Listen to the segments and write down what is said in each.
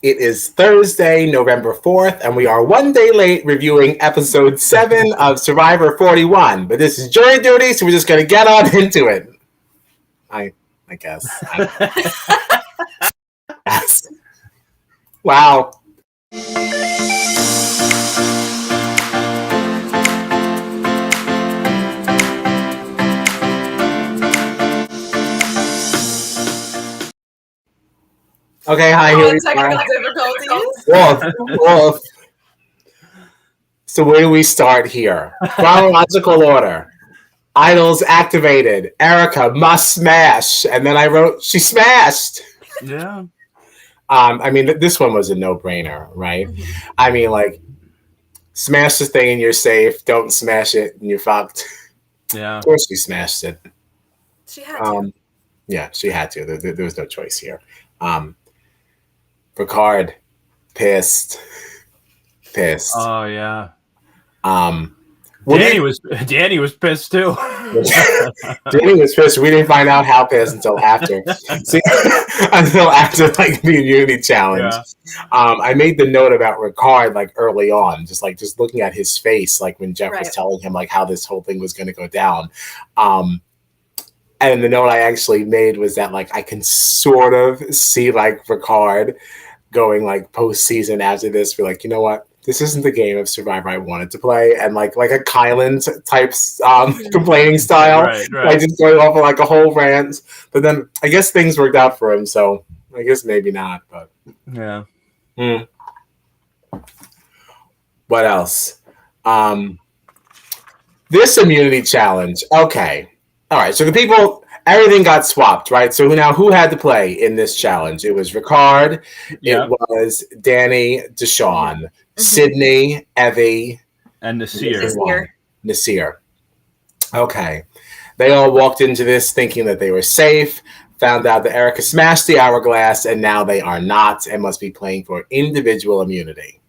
It is Thursday, November 4th, and we are one day late reviewing episode 7 of Survivor 41. But this is jury duty, so we're just going to get on into it. I guess. Yes. Wow. Okay, hi. Technical difficulties. Wolf. So where do we start here? Chronological order. Idols activated. Erica must smash. And then I wrote, she smashed. Yeah. I mean, this one was a no-brainer, right? Mm-hmm. I mean, like, smash the thing and you're safe. Don't smash it and you're fucked. Yeah. Of course she smashed it. She had to. Yeah, she had to. There was no choice here. Ricard, pissed. Oh yeah. Danny was pissed too. Danny was pissed. We didn't find out how pissed until after. See, until after like the immunity challenge. Yeah. I made the note about Ricard like early on, just looking at his face, like when Jeff was telling him like how this whole thing was going to go down. And the note I actually made was that like I can sort of see like Ricard going like postseason after this. We're like, you know what? This isn't the game of Survivor I wanted to play, and like a Kylan type complaining style, right. Like just going off of like a whole rant. But then I guess things worked out for him, so I guess maybe not. But yeah. What else? This immunity challenge. Okay. All right, so the people, everything got swapped, right? So who had to play in this challenge? It was Ricard, It was Danny, DeShawn, Sydney, Evvie, and Nasir. Okay. They all walked into this thinking that they were safe, found out that Erica smashed the hourglass, and now they are not and must be playing for individual immunity.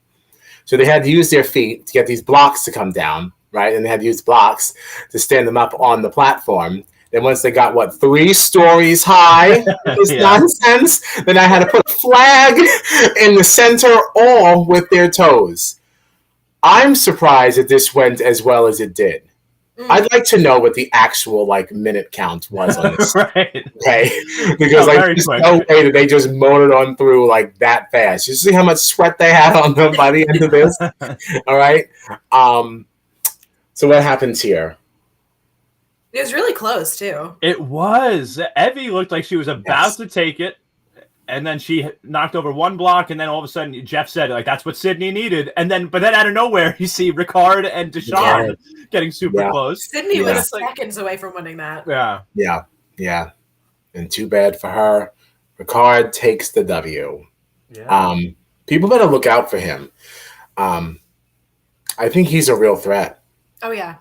So they had to use their feet to get these blocks to come down. Right, and they had to use blocks to stand them up on the platform. Then once they got 3 stories high, this nonsense, then I had to put a flag in the center, all with their toes. I'm surprised that this went as well as it did. I'd like to know what the actual minute count was on this. Right. Okay, because there's no way that they just motored on through that fast. You see how much sweat they had on them by the end of this. All right. So what happens here? It was really close, too. It was. Evvie looked like she was about to take it, and then she knocked over one block, and then all of a sudden Jeff said, that's what Sydney needed. But then out of nowhere, you see Ricard and DeShawn getting super close. Sydney was seconds away from winning that. Yeah. And too bad for her. Ricard takes the W. Yeah. People better look out for him. I think he's a real threat. Oh, yeah.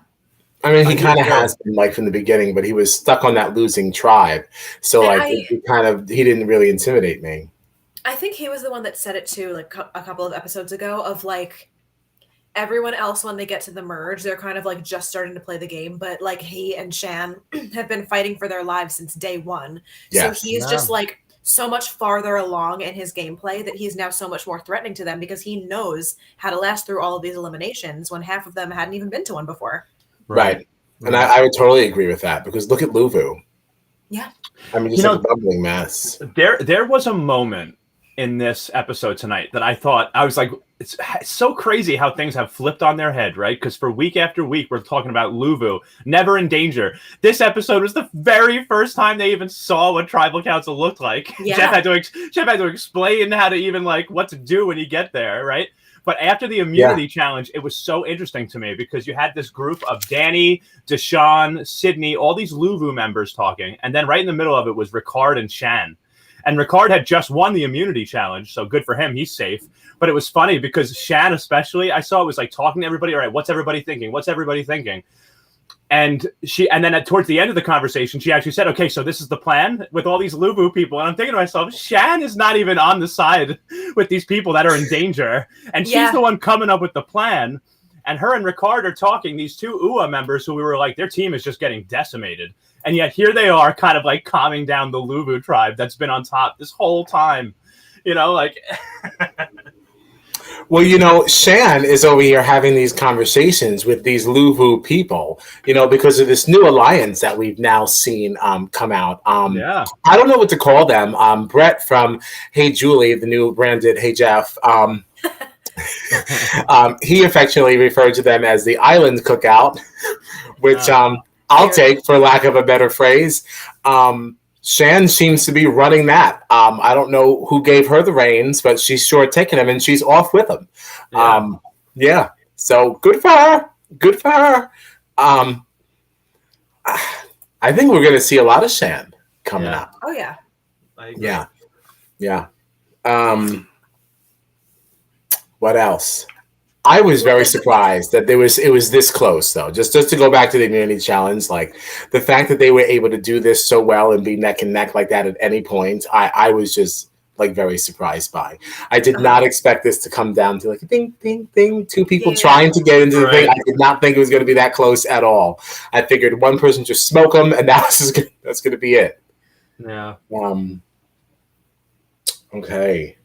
I mean, he kind of has been from the beginning, but he was stuck on that losing tribe. So he didn't really intimidate me. I think he was the one that said it too, a couple of episodes ago of everyone else, when they get to the merge, they're kind of just starting to play the game. But he and Shan have been fighting for their lives since day one. Yes. So he's just so much farther along in his gameplay that he's now so much more threatening to them because he knows how to last through all of these eliminations when half of them hadn't even been to one before. Right. And I would totally agree with that because look at Luvu. Yeah. I mean, just a bubbling mess. There was a moment in this episode tonight that I was like, it's so crazy how things have flipped on their head, right? Because for week after week, we're talking about Luvu, never in danger. This episode was the very first time they even saw what Tribal Council looked like. Yeah. Jeff had to explain how to even what to do when you get there, right? But after the immunity challenge, it was so interesting to me because you had this group of Danny, DeShawn, Sydney, all these Luvu members talking. And then right in the middle of it was Ricard and Shan. And Ricard had just won the immunity challenge, so good for him. He's safe. But it was funny because Shan especially, I saw, was like talking to everybody. All right, what's everybody thinking? What's everybody thinking? And then towards the end of the conversation, she actually said, okay, so this is the plan with all these Luvu people. And I'm thinking to myself, Shan is not even on the side with these people that are in danger. And she's the one coming up with the plan. And her and Ricard are talking, these two UA members who we were like, their team is just getting decimated. And yet here they are kind of like calming down the Luvu tribe that's been on top this whole time. You know, like... Well, you know, Shan is over here having these conversations with these Luvu people, you know, because of this new alliance that we've now seen come out. I don't know what to call them. Brett from Hey Julie, the new branded Hey Jeff, he affectionately referred to them as the Island Cookout, which I'll take for lack of a better phrase. Shan seems to be running that. I don't know who gave her the reins, but she's sure taking them, and she's off with them. So good for her. Good for her. I think we're going to see a lot of Shan coming up. Oh, yeah. Yeah. What else? I was very surprised that it was this close, though. Just to go back to the immunity challenge, like the fact that they were able to do this so well and be neck and neck like that at any point, I was just like very surprised by. I did not expect this to come down to like a ding, ding, ding, two people trying to get into the thing. I did not think it was going to be that close at all. I figured one person just smoke them, and that's going to be it. Yeah. Okay.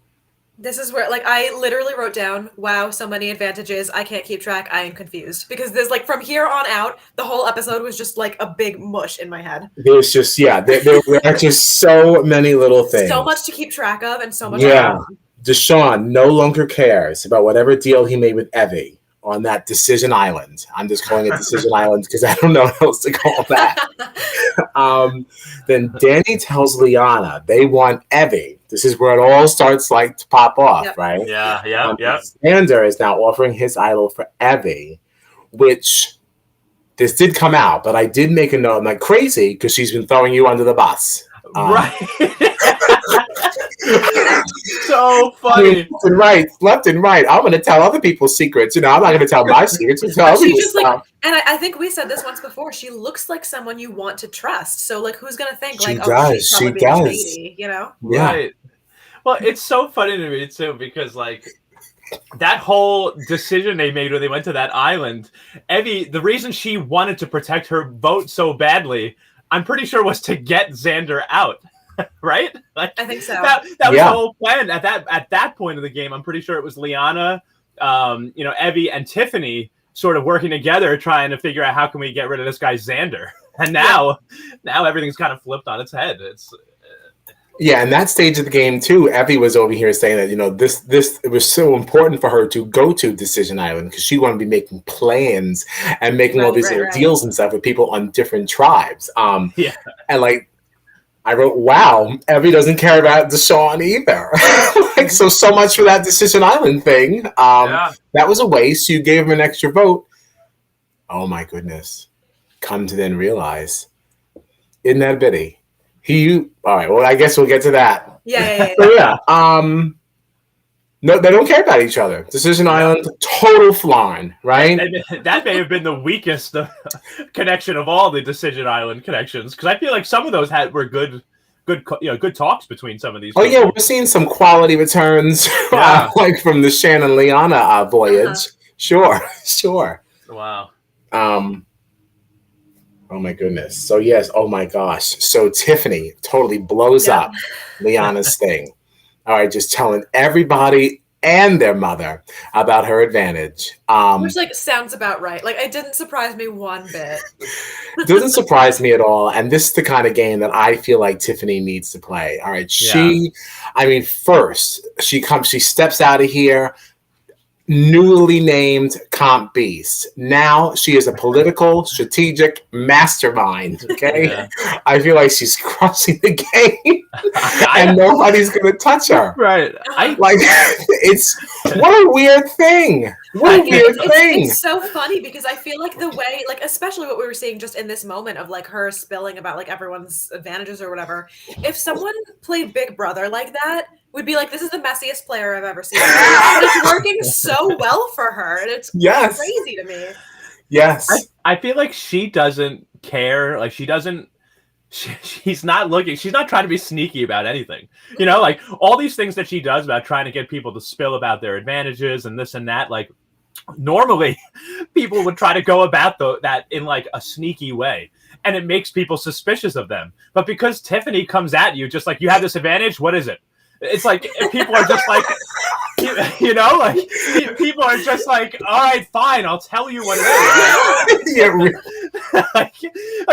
This is where, like, I literally wrote down, wow, so many advantages. I can't keep track. I am confused. Because there's, like, from here on out, the whole episode was just, like, a big mush in my head. There's just, there were just so many little things. So much to keep track of and so much. Yeah. DeShawn no longer cares about whatever deal he made with Evvie on that Decision Island. I'm just calling it Decision Island because I don't know what else to call that. Then Danny tells Liana they want Evvie. This is where it all starts like to pop off, right? Yeah. Xander is now offering his idol for Evvie, which this did come out, but I did make a note. I'm like, crazy because she's been throwing you under the bus. Right. So funny. Left and right. I'm going to tell other people's secrets. You know, I'm not going to tell my secrets. Tell other people's stuff. And I think we said this once before. She looks like someone you want to trust. So, like, who's going to think, she like, does. She's probably being shady, you know? Yeah. Right. Well, it's so funny to me, too, because, like, that whole decision they made when they went to that island, Evvie, the reason she wanted to protect her vote so badly, I'm pretty sure was to get Xander out. Right? Like, I think so. That was the whole plan at that point of the game. I'm pretty sure it was Liana, Evvie and Tiffany sort of working together trying to figure out how can we get rid of this guy Xander. And now everything's kind of flipped on its head. It's and that stage of the game too, Evvie was over here saying that, you know, this it was so important for her to go to Decision Island because she wanted to be making plans and making all these little deals and stuff with people on different tribes. And like I wrote, wow, Evvie doesn't care about DeShawn either. Like, so much for that Decision Island thing. That was a waste. You gave him an extra vote. Oh, my goodness. Come to then realize, isn't that a bitty? All right, well, I guess we'll get to that. Yeah. No, they don't care about each other. Decision Island, total flawn, right? That may have been the weakest connection of all the Decision Island connections, because I feel like some of those were good talks between some of these. Oh yeah, we're seeing some quality returns, like from the Shan and Liana voyage. Sure. Wow. Oh my goodness. So yes. Oh my gosh. So Tiffany totally blows up Liana's thing. All right, just telling everybody and their mother about her advantage. Which, like, sounds about right. Like, it didn't surprise me one bit. It doesn't surprise me at all. And this is the kind of game that I feel like Tiffany needs to play. All right, first, she steps out of here, newly named comp beast. Now she is a political, strategic mastermind. Okay, Yeah. I feel like she's crushing the game, and nobody's gonna touch her. Right. Like, it's what a weird thing. What a weird thing. It's so funny because I feel like the way, like, especially what we were seeing just in this moment of like her spilling about like everyone's advantages or whatever. If someone played Big Brother like that, would be like, this is the messiest player I've ever seen. But it's working so well for her, and it's crazy to me. Yes. I feel like she doesn't care. Like she's not looking. She's not trying to be sneaky about anything. You know, like all these things that she does about trying to get people to spill about their advantages and this and that. Like normally, people would try to go about that in like a sneaky way, and it makes people suspicious of them. But because Tiffany comes at you just like, you have this advantage, what is it? It's like people are just like, you know, like people are just like, all right, fine, I'll tell you what it is. like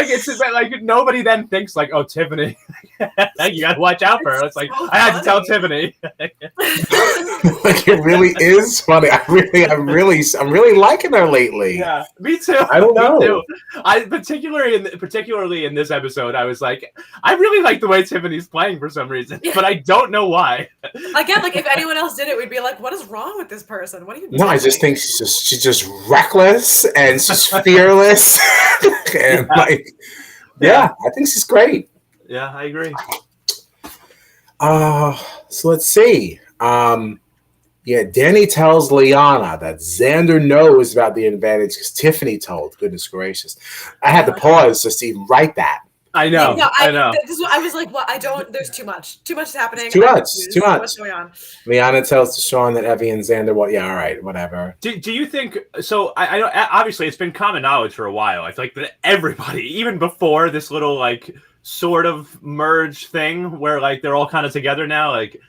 it's like nobody then thinks like, oh, Tiffany, you gotta watch out for her. It's like, so I had to tell Tiffany. Like it really is funny. I'm really liking her lately. Yeah, me too. I don't know. Me too. I particularly in this episode, I was like, I really like the way Tiffany's playing for some reason, but I don't know why. Again, like if anyone else did it, we'd be like, what is wrong with this person? What are you doing? No, I just think she's just reckless and she's fearless. And I think she's great. Yeah, I agree. So let's see. Danny tells Liana that Xander knows about the advantage because Tiffany told. Goodness gracious. I had to pause just to even write that. I know. I know. I was like, "What? I don't." There's too much. Too much is happening. Too much. What's going on? Liana tells DeShawn that Evvie and Xander. Well, yeah, all right, whatever. Do you think so? I obviously it's been common knowledge for a while. I feel like that everybody, even before this little like sort of merge thing, where like they're all kind of together now. Like,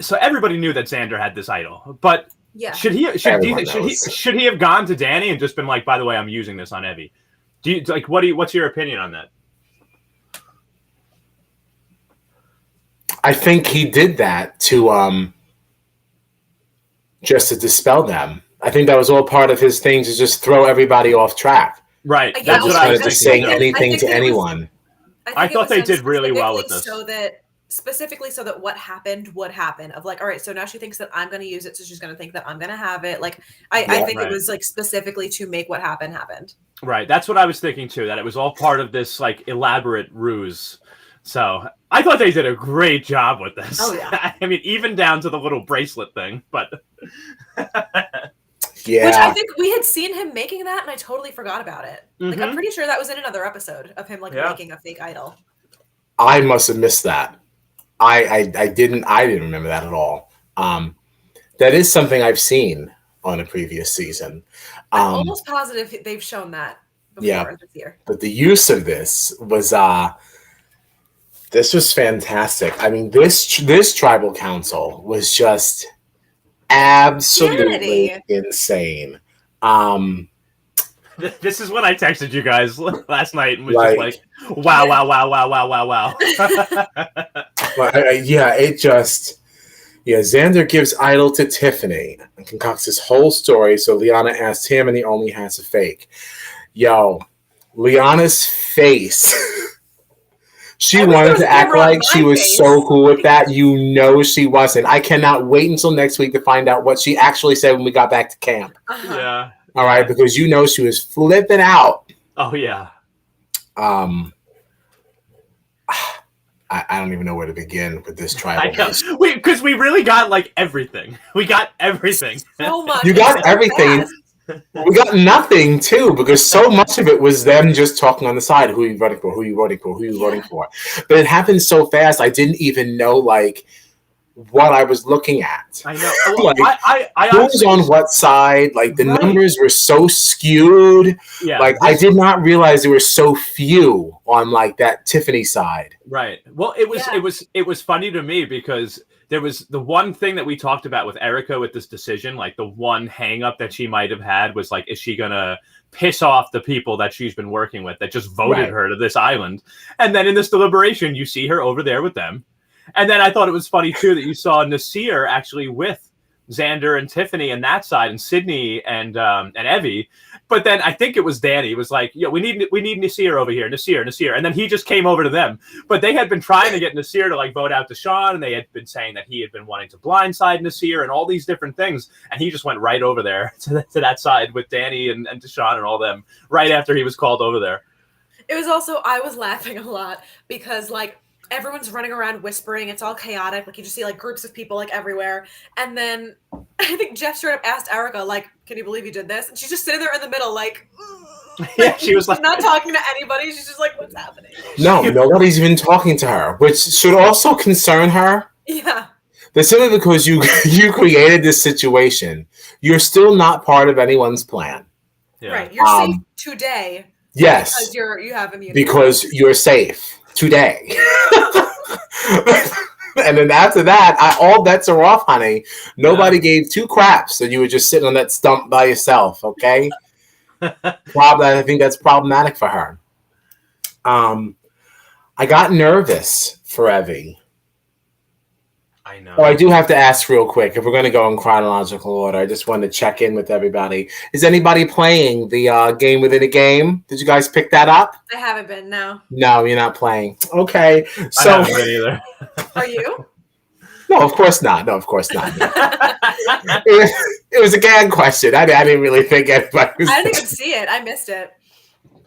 so everybody knew that Xander had this idol, but should he have gone to Danny and just been like, by the way, I'm using this on Evvie? Do you like what's your opinion on that? I think he did that to just to dispel them. I think that was all part of his thing to just throw everybody off track. Right. That's what I was just saying anything to anyone. I thought they did really well with this. Specifically so that what happened would happen of like, all right, so now she thinks that I'm going to use it, so she's going to think that I'm going to have it. Like, I think it was like specifically to make what happened. Right. That's what I was thinking too, that it was all part of this like elaborate ruse. So I thought they did a great job with this. Oh yeah. I mean, even down to the little bracelet thing, but yeah. Which I think we had seen him making that and I totally forgot about it. Mm-hmm. Like I'm pretty sure that was in another episode of him like making a fake idol. I must have missed that. I didn't remember that at all. That is something I've seen on a previous season. I'm almost positive they've shown that before this year. But the use of this was fantastic. I mean, this tribal council was just absolutely insane. This is when I texted you guys last night and was just like, wow. Xander gives idol to Tiffany and concocts this whole story. So Liana asks him and he only has a fake. Yo, Liana's face. She wanted to act like she was so cool with that. You know she wasn't. I cannot wait until next week to find out what she actually said when we got back to camp. Yeah. All right, because you know she was flipping out. Oh yeah. I don't even know where to begin with this tribal. Because we really got like everything. We got everything. So much. You got everything. We got nothing too, because so much of it was them just talking on the side. Who are you voting for? Who are you voting for? Who are you voting for? But it happened so fast. I didn't even know like what I was looking at. I know. Like, I who was on what side? Like the numbers were so skewed. Yeah. Like I did not realize there were so few on like that Tiffany side. Right. Well, it was funny to me because there was the one thing that we talked about with Erica with this decision, like the one hang up that she might have had was like, is she gonna piss off the people that she's been working with that just voted her to this island? And then in this deliberation, you see her over there with them. And then I thought it was funny, too, that you saw Nasir actually with Xander and Tiffany and that side, and Sydney and Evvie. But then I think it was Danny was like, "Yo, we need Nasir over here, Nasir," and then he just came over to them. But they had been trying to get Nasir to like vote out DeShawn, and they had been saying that he had been wanting to blindside Nasir and all these different things, and he just went right over there to that side with Danny and DeShawn and all them right after he was called over there. It was also, I was laughing a lot because like everyone's running around whispering. It's all chaotic. Like you just see like groups of people like everywhere. And then I think Jeff straight up asked Erica, like, can you believe you did this? And she's just sitting there in the middle, like, yeah, she was like not talking to anybody. She's just like, what's happening? No, nobody's even talking to her, which should also concern her. Yeah. That's simply because you created this situation. You're still not part of anyone's plan. Yeah. Right. You're safe today. Yes. Because you have immunity. Because you're safe today. And then after that, all bets are off, honey. Nobody gave two craps that you were just sitting on that stump by yourself, okay? I think that's problematic for her. I got nervous for Evvie. I know. Oh, I do have to ask real quick, if we're going to go in chronological order, I just wanted to check in with everybody. Is anybody playing the game within a game? Did you guys pick that up? I haven't been, no. No, you're not playing. Okay. So, I haven't been either. Are you? No, of course not. It was a gag question. I didn't really think anybody was... I didn't even see it. I missed it.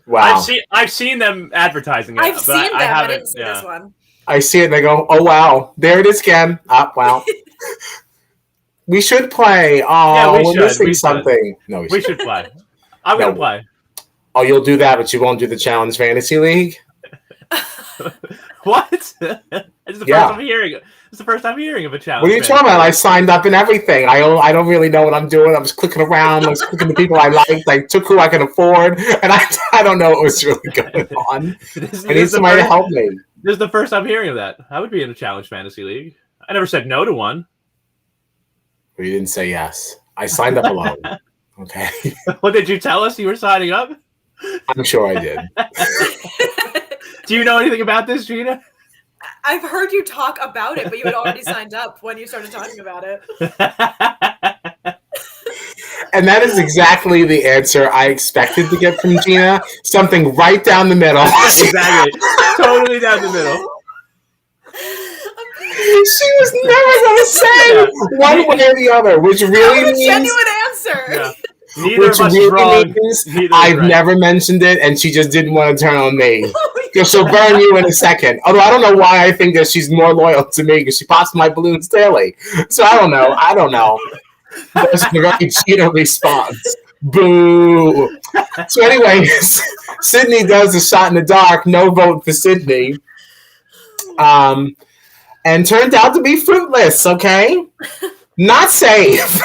Wow. I've seen them advertising it. I've seen them. I didn't see yeah. this one. I see it and I go, oh, wow. There it is again. Wow. We should play. Oh, yeah, we're missing something. No, we should play. I'm going to play. Oh, you'll do that, but you won't do the Challenge Fantasy League? What? It's the first time hearing it. It's the first time hearing of a challenge. What are you talking about? I signed up and everything. I don't really know what I'm doing. I was clicking around. I was clicking the people I liked. I took who I can afford, and I don't know what was really going on. I need somebody to help me. This is the first I'm hearing of that. I would be in a Challenge Fantasy League. I never said no to one. Well, you didn't say yes. I signed up alone. Okay. What did you tell us you were signing up? I'm sure I did. Do you know anything about this, Gina? I've heard you talk about it, but you had already signed up when you started talking about it. And that is exactly the answer I expected to get from Gina. Something right down the middle. Exactly. Totally down the middle. She was never going to say one way or the other, which really means... a genuine answer. Yeah. Neither of us is wrong. I've never mentioned it, and she just didn't want to turn on me. Because she'll burn you in a second. Although I don't know why I think that she's more loyal to me, because she pops my balloons daily. So I don't know. That's the right Gina response. Boo. So anyways, Sydney does a shot in the dark. No vote for Sydney. And turned out to be fruitless, okay? Not safe.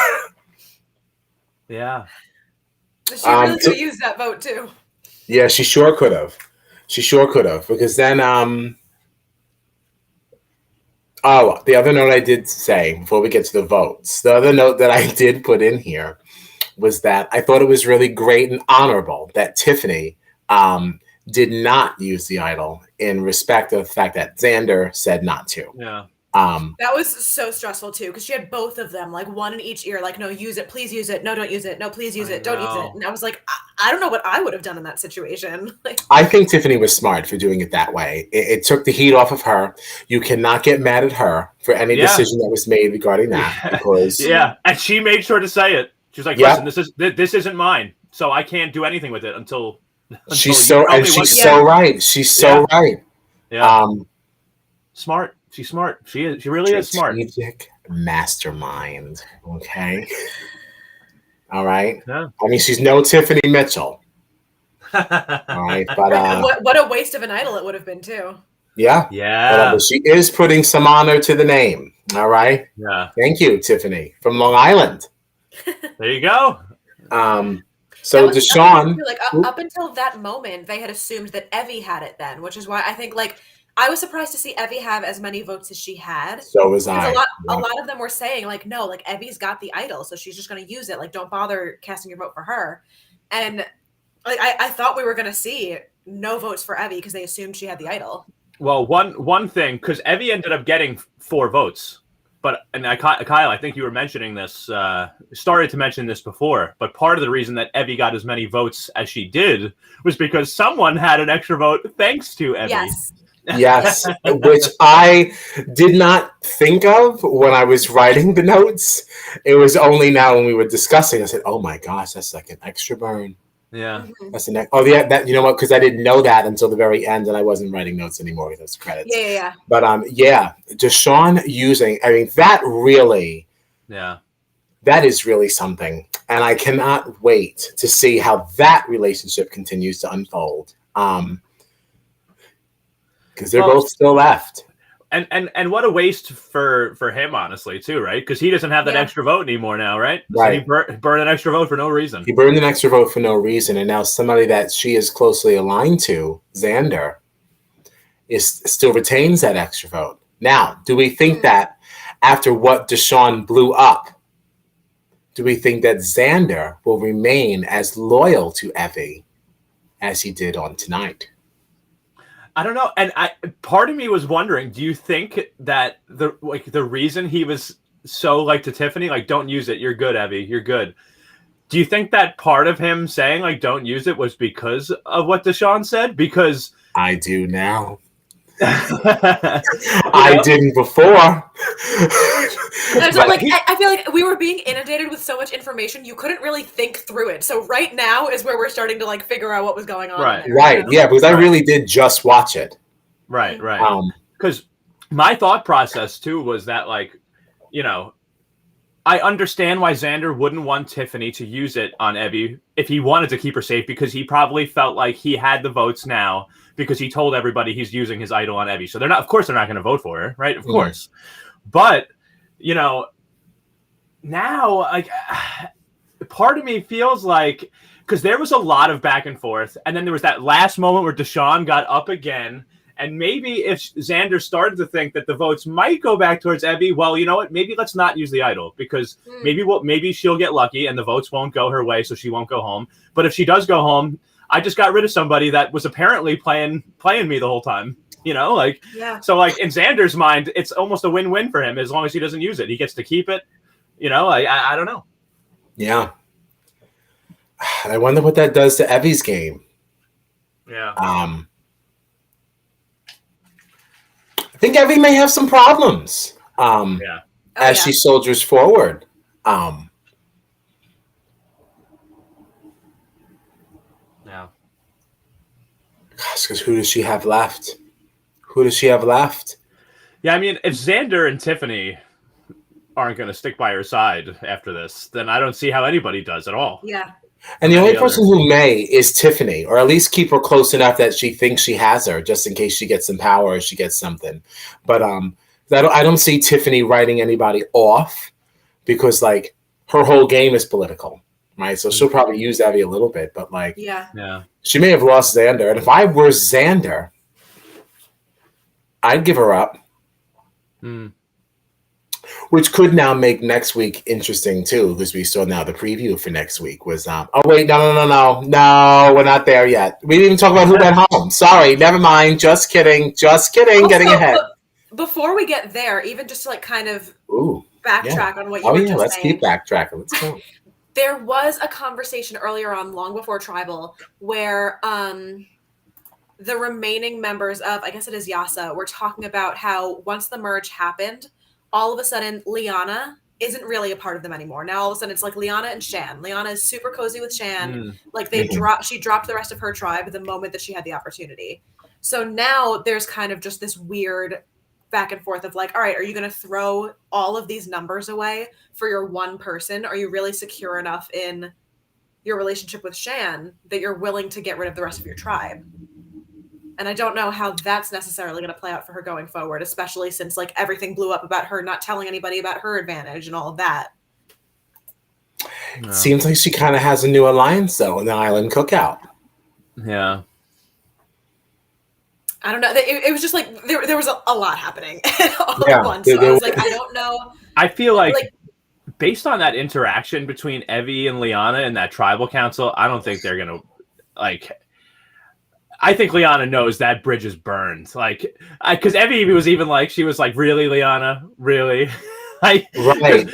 Yeah. She really could use that vote too. Yeah, she sure could have. Because then, the other note I did say before we get to the votes, the other note that I did put in here was that I thought it was really great and honorable that Tiffany did not use the idol in respect of the fact that Xander said not to. Yeah. That was so stressful too, because she had both of them, like one in each ear, like, no, use it, please use it, no, don't use it, no, please use it, don't use it. And I was like, I don't know what I would have done in that situation. Like, I think Tiffany was smart for doing it that way. It took the heat off of her. You cannot get mad at her for any decision that was made regarding that. Because and she made sure to say it. She was like, listen, this isn't mine, so I can't do anything with it until she's so right. She's so right. Yeah. Smart. She's smart. She really is smart. Strategic mastermind. Okay. All right. Yeah. I mean, she's no Tiffany Mitchell. All right, but what a waste of an idol it would have been too. Yeah. But she is putting some honor to the name. All right. Yeah. Thank you, Tiffany from Long Island. There you go. So DeShawn, like up until that moment, they had assumed that Evvie had it then, which is why I think like I was surprised to see Evvie have as many votes as she had. So was I. A lot of them were saying like, no, like Evvie's got the idol, so she's just going to use it. Like, don't bother casting your vote for her. And like I thought we were going to see no votes for Evvie because they assumed she had the idol. Well, one thing, because Evvie ended up getting 4 votes, Kyle, I think you were mentioning this, started to mention this before, but part of the reason that Evvie got as many votes as she did was because someone had an extra vote thanks to Evvie. Yes. Yes, which I did not think of when I was writing the notes. It was only now when we were discussing, I said, oh my gosh, that's like an extra burn. Yeah. That's the next. Oh, yeah. That, you know what? Because I didn't know that until the very end, and I wasn't writing notes anymore with those credits. Yeah. But yeah, DeShawn using. I mean, that really. Yeah. That is really something, and I cannot wait to see how that relationship continues to unfold. Because they're both still left. And what a waste for him, honestly, too, right? Because he doesn't have that extra vote anymore now, right? Right. So he burned an extra vote for no reason. He burned an extra vote for no reason, and now somebody that she is closely aligned to, Xander, still retains that extra vote. Now, do we think that after what DeShawn blew up, do we think that Xander will remain as loyal to Evvie as he did on tonight? I don't know, and part of me was wondering, do you think that the reason he was so to Tiffany, don't use it, you're good, Evvie, you're good. Do you think that part of him saying don't use it was because of what DeShawn said? Because I do now. I didn't before. I feel like we were being inundated with so much information, you couldn't really think through it. So right now is where we're starting to figure out what was going on. Right. Yeah, because I really did just watch it. Right. Because my thought process too was that I understand why Xander wouldn't want Tiffany to use it on Evvie if he wanted to keep her safe, because he probably felt like he had the votes now because he told everybody he's using his idol on Evvie. So of course they're not going to vote for her, right? Of course. But, now part of me feels like, because there was a lot of back and forth, and then there was that last moment where DeShawn got up again. And maybe if Xander started to think that the votes might go back towards Evvie, well, you know what? Maybe let's not use the idol, because maybe she'll get lucky and the votes won't go her way, so she won't go home. But if she does go home, I just got rid of somebody that was apparently playing me the whole time. So in Xander's mind, it's almost a win-win for him as long as he doesn't use it. He gets to keep it. I don't know. Yeah. I wonder what that does to Evvie's game. Yeah. I think Evvie may have some problems as she soldiers forward. Yeah. Gosh, because who does she have left? Yeah, I mean, if Xander and Tiffany aren't going to stick by her side after this, then I don't see how anybody does at all. Yeah. And the only person who may is Tiffany, or at least keep her close enough that she thinks she has her, just in case she gets some power or she gets something. But I don't see Tiffany writing anybody off, because her whole game is political, right? So she'll probably use Evvie a little bit, but she may have lost Xander. And if I were Xander, I'd give her up. Which could now make next week interesting too, because we saw now the preview for next week was no, we're not there yet. We didn't even talk about who went home. Sorry, never mind. Just kidding. Also, getting ahead. Before we get there, even just to kind of backtrack on what you were just let's saying. Keep backtracking. Let's go. There was a conversation earlier on, long before Tribal, where the remaining members of, I guess it is Yasa, were talking about how once the merge happened, all of a sudden Liana isn't really a part of them anymore. Now all of a sudden it's Liana and Shan. Liana is super cozy with Shan. She dropped the rest of her tribe the moment that she had the opportunity. So now there's kind of just this weird back and forth of all right, are you going to throw all of these numbers away for your one person? Are you really secure enough in your relationship with Shan that you're willing to get rid of the rest of your tribe? And I don't know how that's necessarily going to play out for her going forward, especially since everything blew up about her not telling anybody about her advantage and all of that. No. Seems like she kind of has a new alliance though in the Island Cookout. Yeah. I don't know. It was just there was a lot happening all at once. So I was I don't know. I feel like based on that interaction between Evvie and Liana and that tribal council, I don't think they're going to I think Liana knows that bridge is burned. Because Evvie was even she was really, Liana, really? Like, Right.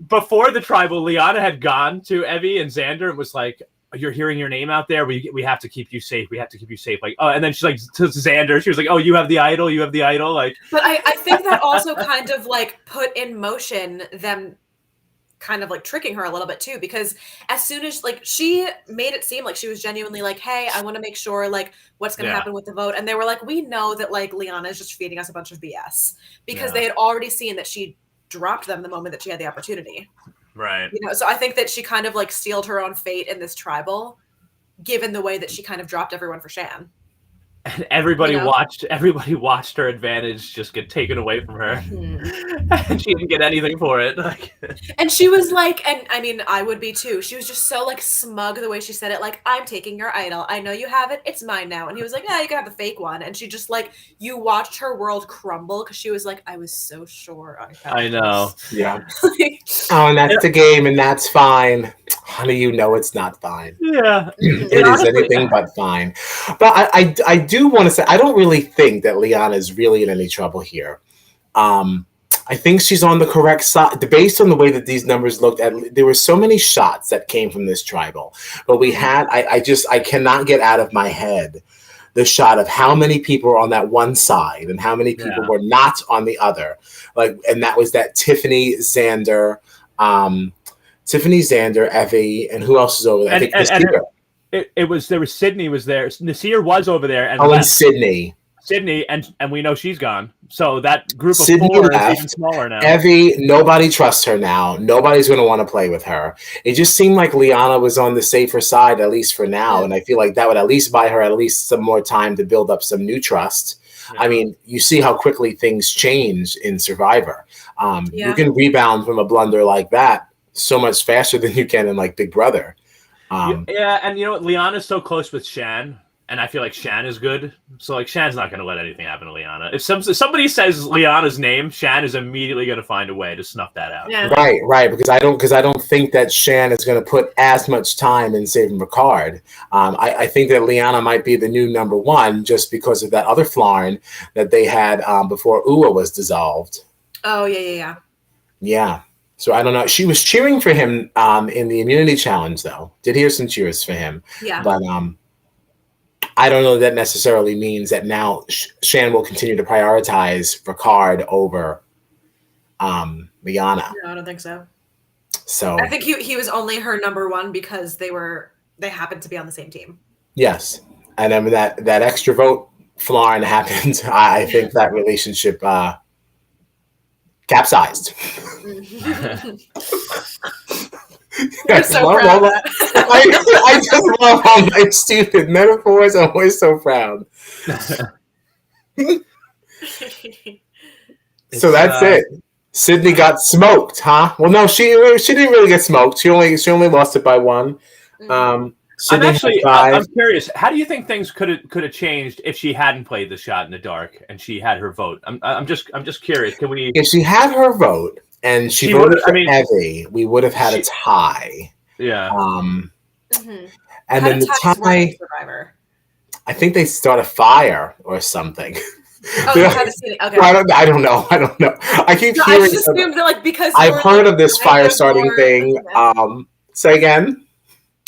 before the tribal, Liana had gone to Evvie and Xander and was like, "You're hearing your name out there. We have to keep you safe. We have to keep you safe." Like, oh, and then she's like to Xander, she was like, "Oh, you have the idol. You have the idol." Like, but I think that also kind of like put in motion them kind of like tricking her a little bit too, because as soon as like she made it seem like she was genuinely like, hey, I want to make sure like what's going to happen with the vote, and they were like, we know that like Liana is just feeding us a bunch of BS, because they had already seen that she dropped them the moment that she had the opportunity, right? You know, so I think that she kind of like sealed her own fate in this tribal, given the way that she kind of dropped everyone for Shan. And everybody watched her advantage just get taken away from her. And she didn't get anything for it. Like, and she was like, and I mean, I would be too. She was just so like smug the way she said it, like, I'm taking your idol. I know you have it. It's mine now. And he was like, yeah, you can have the fake one. And she just like, you watched her world crumble because she was like, I was so sure I had I know. this. Yeah. Oh, and that's the game, and that's fine. Honey, you know it's not fine. Yeah. It is anything but fine. But I do want to say, I don't really think that Liana is really in any trouble here. I think she's on the correct side. Based on the way that these numbers looked at, there were so many shots that came from this tribal. But we had, I cannot get out of my head the shot of how many people were on that one side and how many people were not on the other. Like, and that was that Tiffany, Xander, Evvie, and who else is over there? I think there was Sydney was there. Nasir was over there, and Sydney, and we know she's gone. So that group of Sydney four left. is even smaller now. Evvie, nobody trusts her now. Nobody's going to want to play with her. It just seemed like Liana was on the safer side, at least for now. And I feel like that would at least buy her at least some more time to build up some new trust. Yeah. I mean, you see how quickly things change in Survivor. You can rebound from a blunder like that so much faster than you can in like Big Brother. And you know what? Liana's so close with Shan. And I feel like Shan is good. So, like, Shan's not going to let anything happen to Liana. If somebody says Liana's name, Shan is immediately going to find a way to snuff that out. Yeah. Right. Because I don't think that Shan is going to put as much time in saving Ricard. I think that Liana might be the new number one just because of that other Flarn that they had before Ua was dissolved. Oh, yeah. Yeah. So, I don't know. She was cheering for him in the immunity challenge, though. Did hear some cheers for him. Yeah. But, I don't know that necessarily means that now Shan will continue to prioritize Ricard over Liana. No, I don't think so. So I think he was only her number one because they happened to be on the same team. Yes. And then that extra vote Flarn happened, I think that relationship capsized. You're so proud of that. I just love how my stupid metaphors. I'm always so proud. So that's it. Sydney got smoked, huh? Well, no, she didn't really get smoked. She only lost it by one. I'm curious. How do you think things could have changed if she hadn't played the shot in the dark and she had her vote? I'm just curious. Can we? If she had her vote and she voted for Evvie, we would have had a tie. Yeah. And then the tie. Survivor. I think they start a fire or something. Oh, you haven't seen it. Okay. I don't know. I keep hearing. I just assumed that, like, because I've heard of this fire starting thing. Say again.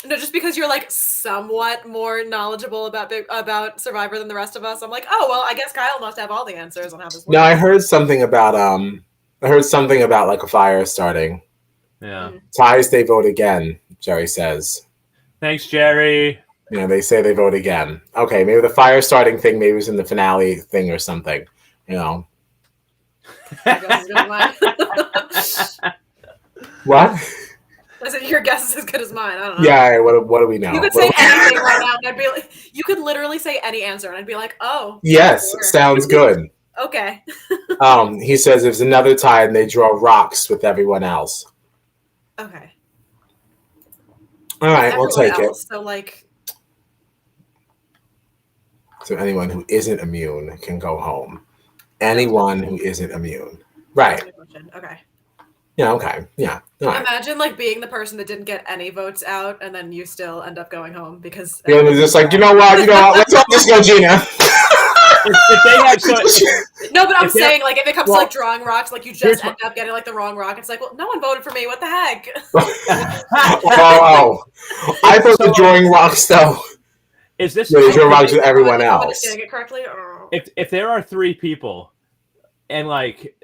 No, just because you're like somewhat more knowledgeable about Survivor than the rest of us. I'm like, oh well, I guess Kyle must have all the answers on how this works. No, I heard something about like a fire starting. Yeah. Ties, they vote again, Jerry says. Thanks, Jerry. You know, they say they vote again. Okay, maybe the fire starting thing maybe was in the finale thing or something. You know. What? I said your guess is as good as mine. I don't know. Yeah, what do we know? You could say anything right now, and I'd be like, you could literally say any answer, and I'd be like, oh. Yes, sure. Sounds good. Okay. He says there's another tie and they draw rocks with everyone else. Okay. All right, we'll take it. So like. So anyone who isn't immune can go home. Anyone who isn't immune. Right. Okay. Yeah, okay. Yeah. Right. Imagine like being the person that didn't get any votes out and then you still end up going home because it was just like, you know what, let's all just go Gina. if they had so, No, but I'm if they're- saying, like, if it comes well, to, like, drawing rocks, like, you here's just end up getting, like, the wrong rock. It's like, well, no one voted for me. What the heck? Oh, I thought the drawing rocks though. is this Yeah, you draw rocks I with don't know everyone if I'm else. understanding it correctly. Or... if there are three people, and like,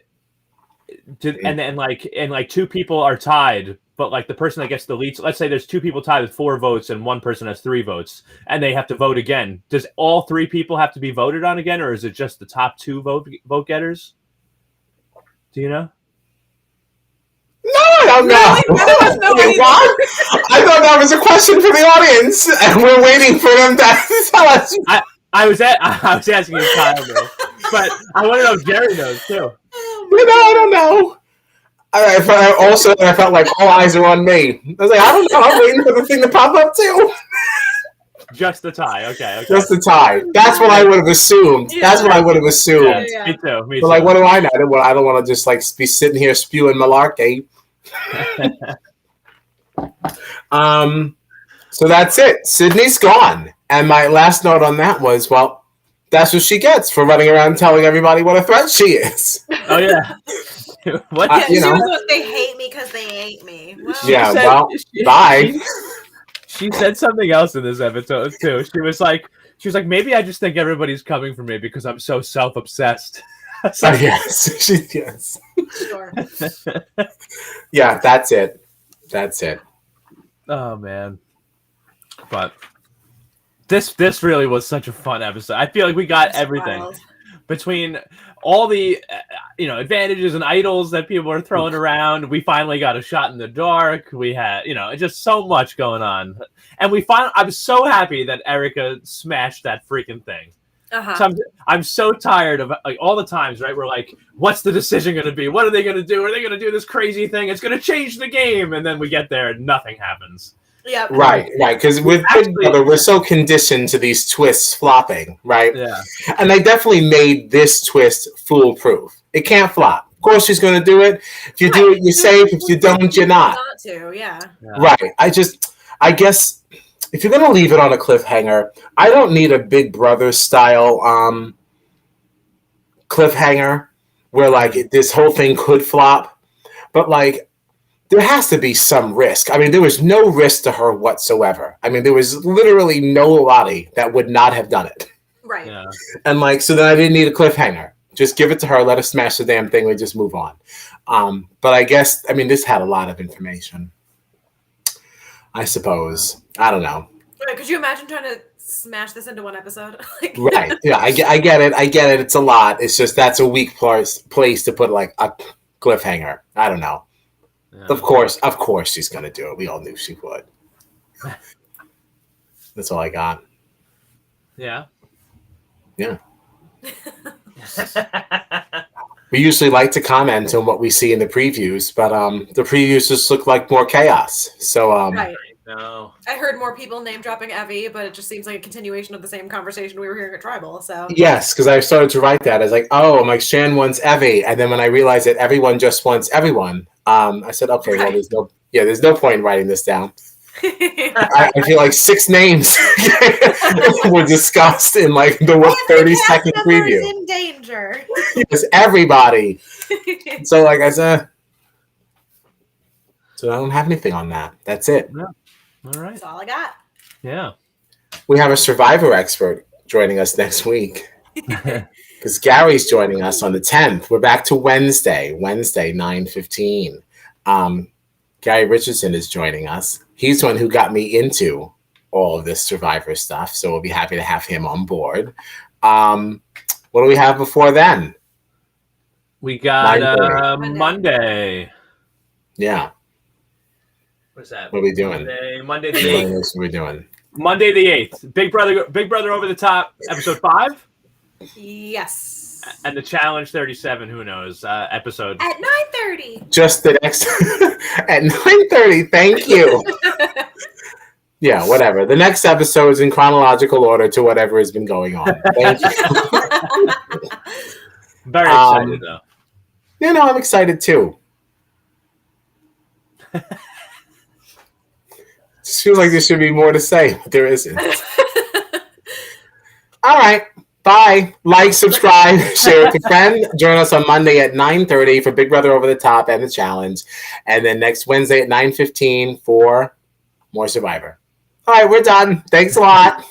and then like two people are tied, but like the person that gets the least, let's say there's two people tied with 4 votes and one person has 3 votes, and they have to vote again. Does all 3 people have to be voted on again, or is it just the top 2 vote getters? Do you know? No, I don't know. Really? Wait, what? I thought that was a question for the audience, and we're waiting for them to tell us. I was asking you, Kyle, though, but I want to know if Jerry knows too. I don't know. I felt like all eyes are on me. I was like, I don't know. I'm waiting for the thing to pop up too. Just the tie. Okay. Just the tie. That's what I would have assumed. Yeah. That's what I would have assumed. Yeah, me too. But like, what do I know? I don't want to just like be sitting here spewing malarkey. So that's it. Sydney's gone. And my last note on that was, well, that's what she gets for running around telling everybody what a threat she is. Oh yeah. What? Yeah, you know. they hate me because they hate me. Well, Yeah, said- well, bye. She said something else in this episode too. She was like, maybe I just think everybody's coming for me because I'm so self-obsessed. Yes. Yes. Sure. Yeah, that's it. That's it. Oh man. But this really was such a fun episode. I feel like we got everything Wild. between all the advantages and idols that people are throwing around. We finally got a shot in the dark. We had just so much going on, and I'm so happy that Erica smashed that freaking thing. Uh-huh. So I'm so tired of like all the times, right? We're like, what's the decision going to be? What are they going to do? Are they going to do this crazy thing? It's going to change the game, and then we get there and nothing happens. Yeah. Right. Because with Big Brother, we're so conditioned to these twists flopping, right? Yeah. And they definitely made this twist foolproof. It can't flop. Of course, she's going to do it. If you do it, you're safe. If you don't, you're not. Not to, yeah. Right. I guess if you're going to leave it on a cliffhanger, I don't need a Big Brother style cliffhanger where like this whole thing could flop, but like there has to be some risk. I mean, there was no risk to her whatsoever. I mean, there was literally nobody that would not have done it. Right. Yeah. And like, so then I didn't need a cliffhanger. Just give it to her, let her smash the damn thing, we just move on. But I guess, I mean, this had a lot of information. I suppose. I don't know. Right, could you imagine trying to smash this into one episode? Like, Right. Yeah, I get it. It's a lot. It's just that's a weak place to put like a cliffhanger. I don't know. Yeah. Of course she's going to do it. We all knew she would. That's all I got. Yeah. Yeah. We usually like to comment on what we see in the previews, but the previews just look like more chaos. So right. No. I heard more people name dropping Evvie, but it just seems like a continuation of the same conversation we were hearing at Tribal. So yes, because I started to write that. I was like, oh, I'm like, Shan wants Evvie. And then when I realized that everyone just wants everyone, I said, okay, well, there's no point in writing this down. I feel like 6 names were discussed in like the 30-second preview. In danger. Yes, everybody. So like I said, so I don't have anything on that. That's it. Yeah. All right. That's all I got. Yeah. We have a Survivor expert joining us next week because Gary's joining us on the 10th. We're back to Wednesday 9:15. Gary Richardson is joining us. He's the one who got me into all of this Survivor stuff, so we'll be happy to have him on board. What do we have before then? We got Monday. Yeah. What's that? What are we doing? Monday the 8th. What are we doing? Monday the 8th. Big Brother Over the Top, episode 5. Yes. And the Challenge 37, who knows, episode. At 9:30. Just the next at 9:30. Thank you. Yeah, whatever. The next episode is in chronological order to whatever has been going on. Thank you. Very excited, though. You know, I'm excited too. Just feels like there should be more to say, but there isn't. All right. Bye. Like, subscribe, share with a friend. Join us on Monday at 9:30 for Big Brother Over the Top and the challenge. And then next Wednesday at 9:15 for more Survivor. All right, we're done. Thanks a lot.